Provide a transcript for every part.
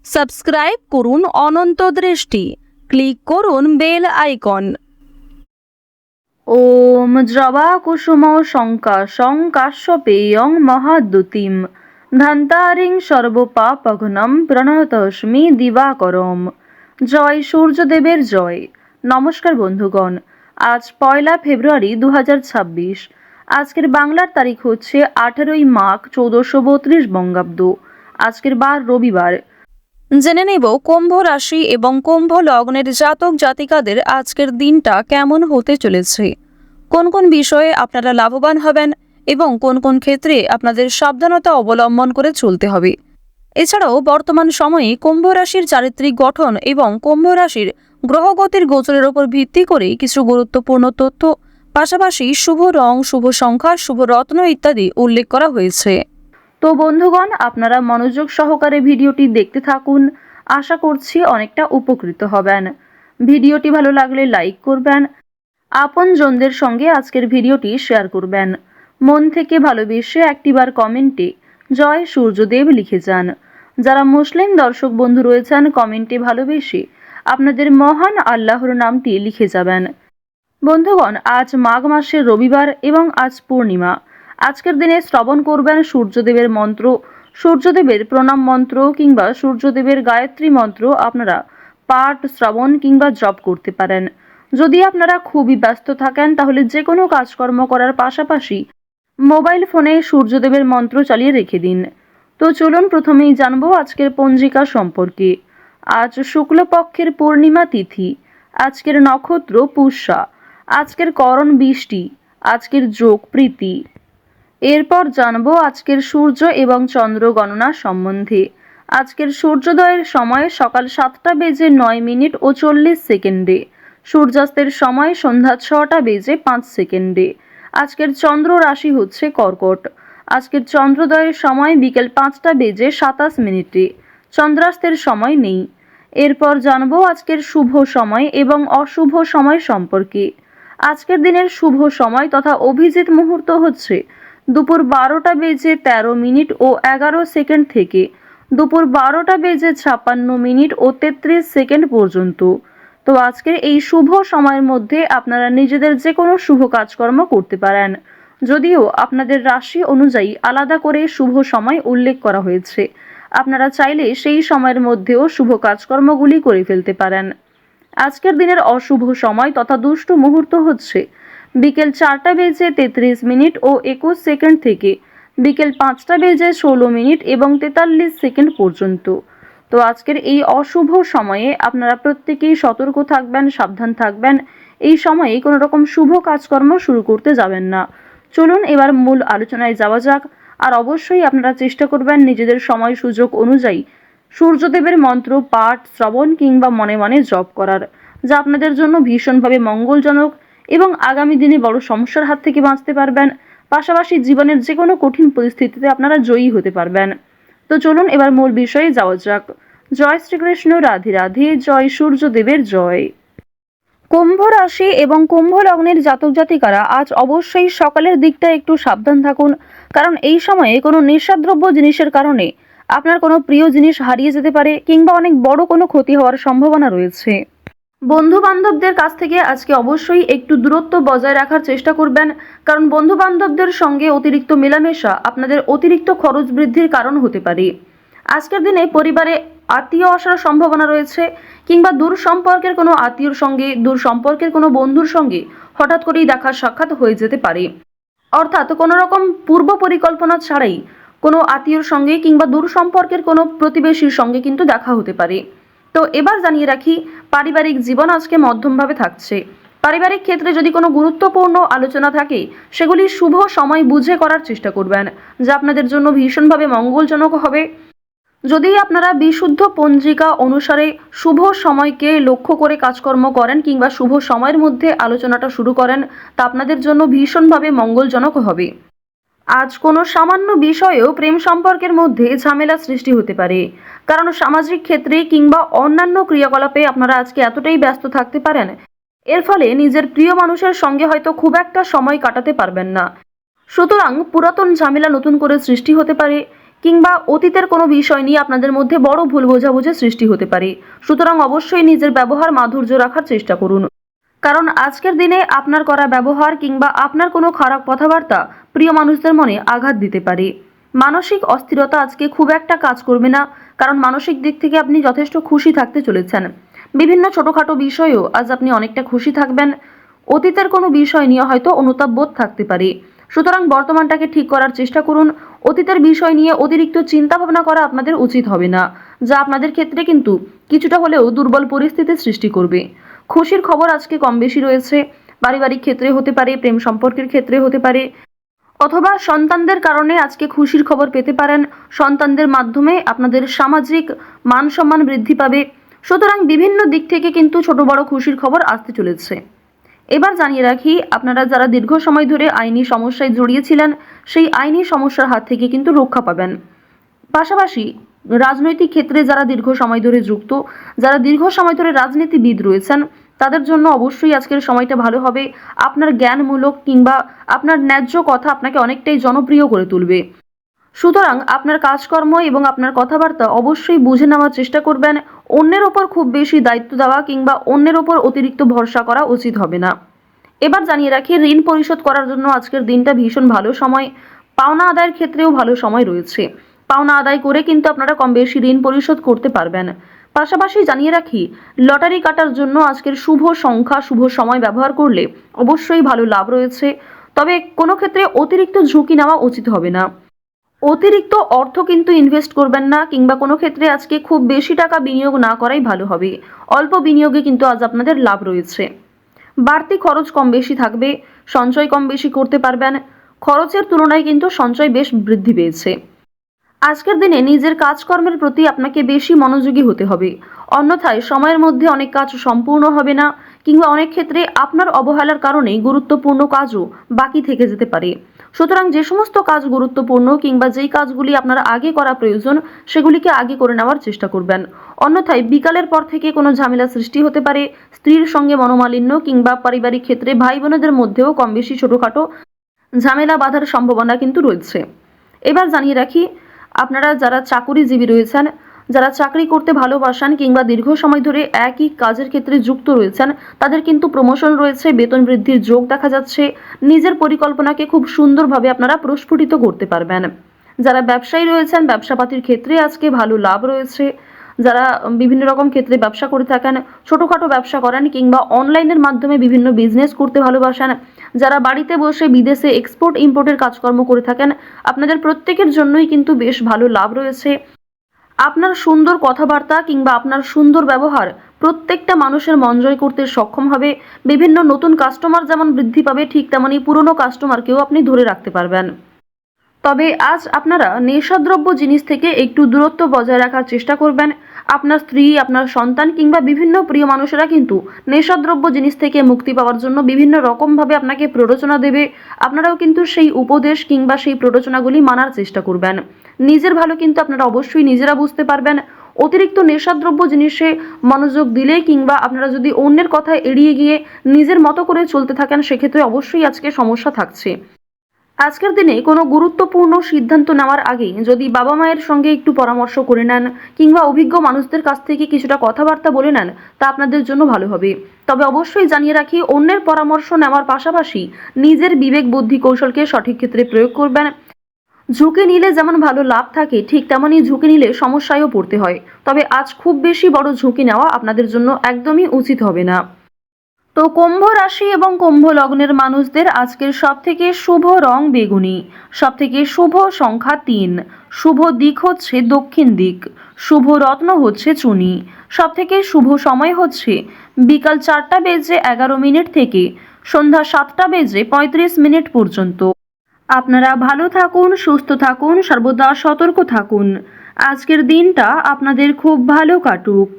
Subscribe করুন অনন্ত দৃষ্টি, click করুন বেল আইকন। ওম জবা কুসুম শঙ্কাশং কাশ্যপেয়ং মহাদ্যুতিম ধান্তারিং সর্বপাপঘ্নম প্রণতস্মি দিবাকরম। জয় সূর্যদেবের জয়। নমস্কার বন্ধুগণ, আজ 1 ফেব্রুয়ারি 2026। আজকের বাংলার তারিখ হচ্ছে 18 মাঘ 1432 বঙ্গাব্দ। আজকের বার রবিবার। জেনে নেব কুম্ভ রাশি এবং কুম্ভ লগ্নের জাতক জাতিকাদের আজকের দিনটা কেমন হতে চলেছে, কোন কোন বিষয়ে আপনারা লাভবান হবেন এবং কোন কোন ক্ষেত্রে আপনাদের সাবধানতা অবলম্বন করে চলতে হবে। এছাড়াও বর্তমান সময়ে কুম্ভ রাশির চারিত্রিক গঠন এবং কুম্ভ রাশির গ্রহগতির গোচরের উপর ভিত্তি করে কিছু গুরুত্বপূর্ণ তথ্য, পাশাপাশি শুভ রং, শুভ সংখ্যা, শুভ রত্ন ইত্যাদি উল্লেখ করা হয়েছে। তো বন্ধুগণ, আপনারা মনোযোগ সহকারে ভিডিওটি দেখতে থাকুন। আশা করছি অনেকটা উপকৃত হবেন। ভিডিওটি ভালো লাগলে লাইক করবেন, আপনজনদের সঙ্গে আজকের ভিডিওটি শেয়ার করবেন। মন থেকে ভালোবেসে একটিবার কমেন্টে জয় সূর্যদেব লিখে যান। যারা মুসলিম দর্শক বন্ধু রয়েছেন, কমেন্টে ভালোবেসে আপনাদের মহান আল্লাহর নামটি লিখে যাবেন। বন্ধুগণ, আজ মাঘ মাসের রবিবার এবং আজ পূর্ণিমা। আজকের দিনে শ্রবণ করবেন সূর্যদেবের মন্ত্র, সূর্যদেবের প্রণাম মন্ত্র কিংবা সূর্যদেবের গায়ত্রী মন্ত্র আপনারা পাঠ, শ্রবণ কিংবা জপ করতে পারেন। যদি আপনারা খুবই ব্যস্ত থাকেন তাহলে যে কোনো কাজকর্ম করার পাশাপাশি মোবাইল ফোনে সূর্যদেবের মন্ত্র চালিয়ে রেখে দিন। তো চলুন প্রথমেই জানবো আজকের পঞ্জিকা সম্পর্কে। আজ শুক্লপক্ষের পূর্ণিমা তিথি, আজকের নক্ষত্র পুষ্যা, আজকের করণ বৃষ্টি, আজকের যোগ প্রীতি। এরপর জানবো আজকের সূর্য এবং চন্দ্র গণনা সম্বন্ধে। আজকের সূর্যোদয়ের সময় সকাল 7:09:40 সূর্যাস্তের সময় সন্ধ্যা 6:05। আজকের চন্দ্র রাশি হচ্ছে কর্কট। আজকের চন্দ্রোদয়ের সময় বিকেল 5:27 চন্দ্রাস্তের সময় নেই। এরপর জানবো আজকের শুভ সময় এবং অশুভ সময় সম্পর্কে। আজকের দিনের শুভ সময় তথা অভিজিৎ মুহূর্ত হচ্ছে দুপুর 12:13 ও 11 থেকে দুপুর 12:56 ও 33 পর্যন্ত। তো আজকের এই শুভ সময়ের মধ্যে আপনারা নিজেদের যে কোনো শুভ কাজকর্ম করতে পারেন, যদিও আপনাদের রাশি অনুযায়ী আলাদা করে শুভ সময় উল্লেখ করা হয়েছে। আপনারা চাইলে সেই সময়ের মধ্যেও শুভ কাজকর্মগুলি করে ফেলতে পারেন। আজকের দিনের অশুভ সময় তথা দুষ্ট মুহূর্ত হচ্ছে বিকেল 4:33 ও 21 থেকে বিকেল 5:16 এবং 43 পর্যন্ত। তো আজকের এই অশুভ সময়ে আপনারা প্রত্যেকেই সতর্ক থাকবেন, সাবধান থাকবেন। এই সময়ে কোনো রকম শুভ কাজকর্ম শুরু করতে যাবেন না। চলুন এবার মূল আলোচনায় যাওয়া যাক। আর অবশ্যই আপনারা চেষ্টা করবেন নিজেদের সময় সুযোগ অনুযায়ী সূর্যদেবের মন্ত্র পাঠ, শ্রবণ কিংবা মনে মনে জপ করার, যা আপনাদের জন্য ভীষণভাবে মঙ্গলজনক এবং আগামী দিনে বড় সমস্যার হাত থেকে বাঁচতে পারবেন। পাশাপাশি জীবনের যে কোনো কঠিন পরিস্থিতিতে আপনারা জয়ী হতে পারবেন। তো চলুন এবার মূল বিষয়ে যাওয়া যাক। জয় শ্রীকৃষ্ণ, রাধে রাধে, জয় সূর্যদেবের জয়। কুম্ভ রাশি এবং কুম্ভ লগ্নের জাতক জাতিকারা আজ অবশ্যই সকালের দিকটা একটু সাবধান থাকুন, কারণ এই সময়ে কোনো নেশাদ্রব্য জিনিসের কারণে আপনার কোনো প্রিয় জিনিস হারিয়ে যেতে পারে কিংবা অনেক বড় কোনো ক্ষতি হওয়ার সম্ভাবনা রয়েছে। বন্ধু বান্ধবদের কাছ থেকে আজকে অবশ্যই একটু দূরত্ব বজায় রাখার চেষ্টা করবেন, কারণ বন্ধু বান্ধবদের সঙ্গে অতিরিক্ত মেলামেশা আপনাদের অতিরিক্ত খরচ বৃদ্ধির কারণ হতে পারে। আজকের দিনে পরিবারে আত্মীয় আসার সম্ভাবনা রয়েছে কিংবা দূর সম্পর্কের কোনো আত্মীয়র সঙ্গে, দূর সম্পর্কের কোনো বন্ধুর সঙ্গে হঠাৎ করেই দেখা সাক্ষাৎ হয়ে যেতে পারে। অর্থাৎ কোনো রকম পূর্ব পরিকল্পনা ছাড়াই কোনো আত্মীয়র সঙ্গে কিংবা দূর সম্পর্কের কোনো প্রতিবেশীর সঙ্গে কিন্তু দেখা হতে পারে। তো এবার জানিয়ে রাখি, পারিবারিক জীবন আজকে মধ্যমভাবে থাকছে। পারিবারিক ক্ষেত্রে যদি কোনো গুরুত্বপূর্ণ আলোচনা থাকে, সেগুলি শুভ সময় বুঝে করার চেষ্টা করবেন, যা আপনাদের জন্য ভীষণভাবে মঙ্গলজনক হবে। যদি আপনারা বিশুদ্ধ পঞ্জিকা অনুসারে শুভ সময়কে লক্ষ্য করে কাজকর্ম করেন কিংবা শুভ সময়ের মধ্যে আলোচনাটা শুরু করেন, তা আপনাদের জন্য ভীষণভাবে মঙ্গলজনক হবে। আজ কোনো সামান্য বিষয়েও প্রেম সম্পর্কের মধ্যে ঝামেলা সৃষ্টি হতে পারে, কারণ সামাজিক ক্ষেত্রে কিংবা অন্যান্য ক্রিয়াকলাপে আপনারা আজকে এতটাই ব্যস্ত থাকতে পারেন, এর ফলে নিজের প্রিয় মানুষের সঙ্গে হয়তো খুব একটা সময় কাটাতে পারবেন না। সুতরাং পুরাতন ঝামেলা নতুন করে সৃষ্টি হতে পারে কিংবা অতীতের কোনো বিষয় নিয়ে আপনাদের মধ্যে বড় ভুল বোঝাবুঝির সৃষ্টি হতে পারে। সুতরাং অবশ্যই নিজের ব্যবহার মাধুর্য রাখার চেষ্টা করুন, কারণ আজকের দিনে আপনার করা ব্যবহার কিংবা আপনার কোনো খারাপ কথাবার্তা প্রিয় মানুষদের মনে আঘাত দিতে পারে। মানসিক অস্থিরতা আজকে খুব একটা কাজ করবে না, কারণ মানসিক দিক থেকে আপনি যথেষ্ট খুশি থাকতে চলেছেন। বিভিন্ন ছোটোখাটো বিষয়েও আজ আপনি অনেকটা খুশি থাকবেন। অতীতের কোনো বিষয় নিয়ে হয়তো অনুতাপ বোধ থাকতে পারে, সুতরাং বর্তমানটাকে ঠিক করার চেষ্টা করুন। অতীতের বিষয় নিয়ে অতিরিক্ত চিন্তা ভাবনা করা আপনাদের উচিত হবে না, যা আপনাদের ক্ষেত্রে কিন্তু কিছুটা হলেও দুর্বল পরিস্থিতির সৃষ্টি করবে। খুশির খবর আজকে কম বেশি রয়েছে, পারিবারিক ক্ষেত্রে হতে পারে, প্রেম সম্পর্কের ক্ষেত্রে হতে পারে, অথবা সন্তানদের কারণে আজকে খুশির খবর পেতে পারেন। সন্তানদের মাধ্যমে আপনাদের সামাজিক মান সম্মান বৃদ্ধি পাবে। সুতরাং বিভিন্ন দিক থেকে কিন্তু ছোট বড় খুশির খবর আসতে চলেছে। এবার জানিয়ে রাখি, আপনারা যারা দীর্ঘ সময় ধরে আইনি সমস্যায় জড়িয়েছিলেন, সেই আইনি সমস্যার হাত থেকে কিন্তু রক্ষা পাবেন। পাশাপাশি রাজনৈতিক ক্ষেত্রে যারা দীর্ঘ সময় ধরে যুক্ত, যারা দীর্ঘ সময় ধরে রাজনীতিবিদ রয়েছেন, তাদের জন্য অবশ্যই আজকের সময়টা ভালো হবে। আপনার জ্ঞানমূলক কিংবা আপনার ন্যায্য কথা আপনাকে অনেকটাই জনপ্রিয় করে তুলবে। সুতরাং আপনার কাজকর্ম এবং আপনার কথাবার্তা অবশ্যই বুঝে নেওয়ার চেষ্টা করবেন। অন্যের ওপর খুব বেশি দায়িত্ব দেওয়া কিংবা অন্যের ওপর অতিরিক্ত ভরসা করা উচিত হবে না। এবার জানিয়ে রাখি, ঋণ পরিশোধ করার জন্য আজকের দিনটা ভীষণ ভালো সময়। পাওনা আদায়ের ক্ষেত্রেও ভালো সময় রয়েছে। পাওনা আদায় করে কিন্তু আপনারা কম বেশি ঋণ পরিশোধ করতে পারবেন। পাশাপাশি জানিয়ে রাখি, লটারি কাটার জন্য আজকের শুভ সংখ্যা, শুভ সময় ব্যবহার করলে অবশ্যই ভালো লাভ রয়েছে। তবে কোনো ক্ষেত্রে অতিরিক্ত ঝুঁকি নেওয়া উচিত হবে না। অতিরিক্ত অর্থ কিন্তু ইনভেস্ট করবেন না, কিংবা কোনো ক্ষেত্রে আজকে খুব বেশি টাকা বিনিয়োগ না করাই ভালো হবে। অল্প বিনিয়োগে কিন্তু আজ আপনাদের লাভ রয়েছে। বাড়তি খরচ কম বেশি থাকবে, সঞ্চয় কম বেশি করতে পারবেন। খরচের তুলনায় কিন্তু সঞ্চয় বেশ বৃদ্ধি পেয়েছে। আজকের দিনে নিজের কাজকর্মের প্রতি আপনাকে বেশি মনোযোগী হতে হবে, অন্যথায় সময়ের মধ্যে অনেক কাজ সম্পূর্ণ হবে না, কিংবা অনেক ক্ষেত্রে আপনার অবহেলার কারণে গুরুত্বপূর্ণ কাজও বাকি থেকে যেতে পারে। সুতরাং যে সমস্ত কাজ গুরুত্বপূর্ণ কিংবা যেই কাজগুলি আপনার আগে করা প্রয়োজন, সেগুলিকে আগে করে নেওয়ার চেষ্টা করবেন। অন্যথায় বিকালের পর থেকে কোনো ঝামেলা সৃষ্টি হতে পারে। স্ত্রীর সঙ্গে মনোমালিন্য কিংবা পারিবারিক ক্ষেত্রে ভাই বোনেদের মধ্যেও কম বেশি ছোটোখাটো ঝামেলা বাঁধার সম্ভাবনা কিন্তু রয়েছে। এবার জানিয়ে রাখি, আপনারা যারা চাকুরিজীবী রয়েছেন, যারা চাকরি করতে ভালোবাসেন কিংবা দীর্ঘ সময় ধরে একই কাজের ক্ষেত্রে যুক্ত রয়েছেন, তাদের কিন্তু প্রমোশন রয়েছে, বেতন বৃদ্ধির যোগ দেখা যাচ্ছে। নিজের পরিকল্পনাকে খুব সুন্দরভাবে আপনারা প্রস্ফুটিত করতে পারবেন। যারা ব্যবসায়ী রয়েছেন, ব্যবসাপাতির ক্ষেত্রে আজকে ভালো লাভ রয়েছে। যারা বিভিন্ন রকম ক্ষেত্রে ব্যবসা করে থাকেন, ছোটোখাটো ব্যবসা করেন কিংবা অনলাইনের মাধ্যমে বিভিন্ন বিজনেস করতে ভালোবাসেন, যারা বাড়িতে বসে বিদেশে এক্সপোর্ট ইম্পোর্টের কাজকর্ম করে থাকেন, আপনাদের প্রত্যেকের জন্যই কিন্তু বেশ ভালো লাভ রয়েছে। আপনার সুন্দর কথাবার্তা কিংবা আপনার সুন্দর ব্যবহার প্রত্যেকটা মানুষের মন জয় করতে সক্ষম হবে। বিভিন্ন নতুন কাস্টমার যেমন বৃদ্ধি পাবে, ঠিক তেমনি পুরনো কাস্টমারকেও আপনি ধরে রাখতে পারবেন। তবে আজ আপনারা নেশাদ্রব্য জিনিস থেকে একটু দূরত্ব বজায় রাখার চেষ্টা করবেন। আপনার স্ত্রী, আপনার সন্তান কিংবা বিভিন্ন প্রিয় মানুষেরা কিন্তু নেশাদ্রব্য জিনিস থেকে মুক্তি পাওয়ার জন্য বিভিন্ন রকমভাবে আপনাকে প্ররোচনা দেবে। আপনারাও কিন্তু সেই উপদেশ কিংবা সেই প্ররোচনাগুলি মানার চেষ্টা করবেন। নিজের ভালো কিন্তু আপনারা অবশ্যই নিজেরা বুঝতে পারবেন। অতিরিক্ত নেশাদ্রব্য জিনিসে মনোযোগ দিলে কিংবা আপনারা যদি অন্যের কথা এড়িয়ে গিয়ে নিজের মতো করে চলতে থাকেন, সেক্ষেত্রে অবশ্যই আজকে সমস্যা থাকছে। আজকের দিনে কোনো গুরুত্বপূর্ণ সিদ্ধান্ত নেওয়ার আগে যদি বাবা মায়ের সঙ্গে একটু পরামর্শ করে নেন কিংবা অভিজ্ঞ মানুষদের কাছ থেকে কিছুটা কথাবার্তা বলে নেন, তা আপনাদের জন্য ভালো হবে। তবে অবশ্যই জানিয়ে রাখি, অন্যের পরামর্শ নেওয়ার পাশাপাশি নিজের বিবেক বুদ্ধি কৌশলকে সঠিক ক্ষেত্রে প্রয়োগ করবেন। ঝুঁকি নিলে যেমন ভালো লাভ থাকে, ঠিক তেমনই ঝুঁকি নিলে সমস্যায়ও পড়তে হয়। তবে আজ খুব বেশি বড় ঝুঁকি নেওয়া আপনাদের জন্য একদমই উচিত হবে না। তো কুম্ভ রাশি এবং কুম্ভ লগ্নের মানুষদের আজকের সবথেকে শুভ রং বেগুনি, সবথেকে শুভ সংখ্যা 3, শুভ দিক হচ্ছে দক্ষিণ দিক, শুভ রত্ন হচ্ছে চুনি, সবথেকে শুভ সময় হচ্ছে বিকাল 4:11 থেকে সন্ধ্যা 7:35 পর্যন্ত। আপনারা ভালো থাকুন, সুস্থ থাকুন, সর্বদা সতর্ক থাকুন। আজকের দিনটা আপনাদের খুব ভালো কাটুক।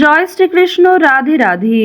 জয় শ্রীকৃষ্ণ। রাধে রাধে।